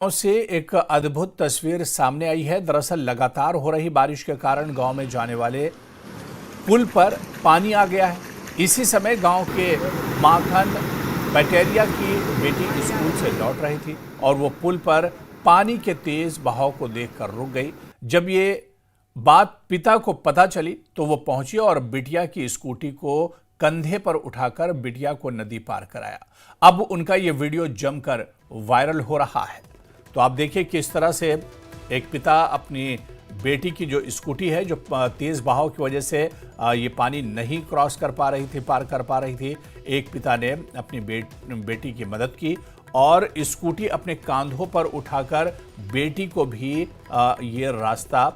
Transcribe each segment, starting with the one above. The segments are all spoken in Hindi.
से एक अद्भुत तस्वीर सामने आई है। दरअसल लगातार हो रही बारिश के कारण गांव में जाने वाले पुल पर पानी आ गया है। इसी समय गांव के माखन बटेरिया की बेटी स्कूल से लौट रही थी और वो पुल पर पानी के तेज बहाव को देखकर रुक गई। जब ये बात पिता को पता चली तो वो पहुंची और बिटिया की स्कूटी को कंधे पर उठाकर बिटिया को नदी पार कराया। अब उनका ये वीडियो जमकर वायरल हो रहा है। तो आप देखिए किस तरह से एक पिता अपनी बेटी की जो स्कूटी है, जो तेज बहाव की वजह से ये पानी नहीं क्रॉस कर पा रही थी, पार कर पा रही थी, एक पिता ने अपनी बेटी की मदद की और स्कूटी अपने कांधों पर उठाकर बेटी को भी ये रास्ता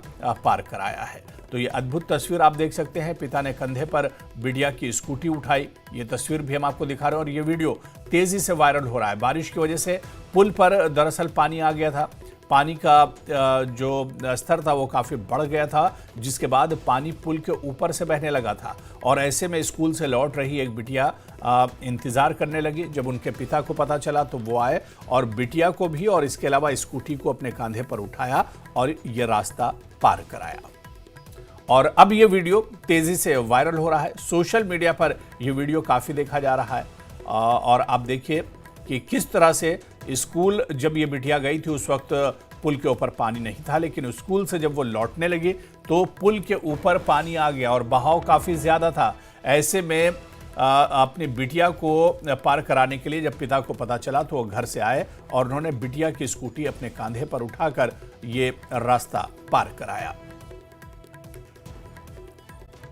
पार कराया है। तो ये अद्भुत तस्वीर आप देख सकते हैं। पिता ने कंधे पर बिटिया की स्कूटी उठाई। ये तस्वीर भी हम आपको दिखा रहे हैं और ये वीडियो तेजी से वायरल हो रहा है। बारिश की वजह से पुल पर दरअसल पानी आ गया था। पानी का जो स्तर था वो काफ़ी बढ़ गया था, जिसके बाद पानी पुल के ऊपर से बहने लगा था और ऐसे में स्कूल से लौट रही एक बिटिया इंतज़ार करने लगी। जब उनके पिता को पता चला तो वो आए और बिटिया को भी और इसके अलावा स्कूटी को अपने कंधे पर उठाया और ये रास्ता पार कराया। और अब ये वीडियो तेज़ी से वायरल हो रहा है। सोशल मीडिया पर ये वीडियो काफ़ी देखा जा रहा है और आप देखिए कि किस तरह से स्कूल जब ये बिटिया गई थी उस वक्त पुल के ऊपर पानी नहीं था, लेकिन स्कूल से जब वो लौटने लगी तो पुल के ऊपर पानी आ गया और बहाव काफ़ी ज़्यादा था। ऐसे में अपनी बिटिया को पार कराने के लिए जब पिता को पता चला तो वो घर से आए और उन्होंने बिटिया की स्कूटी अपने कंधे पर उठाकर ये रास्ता पार कराया।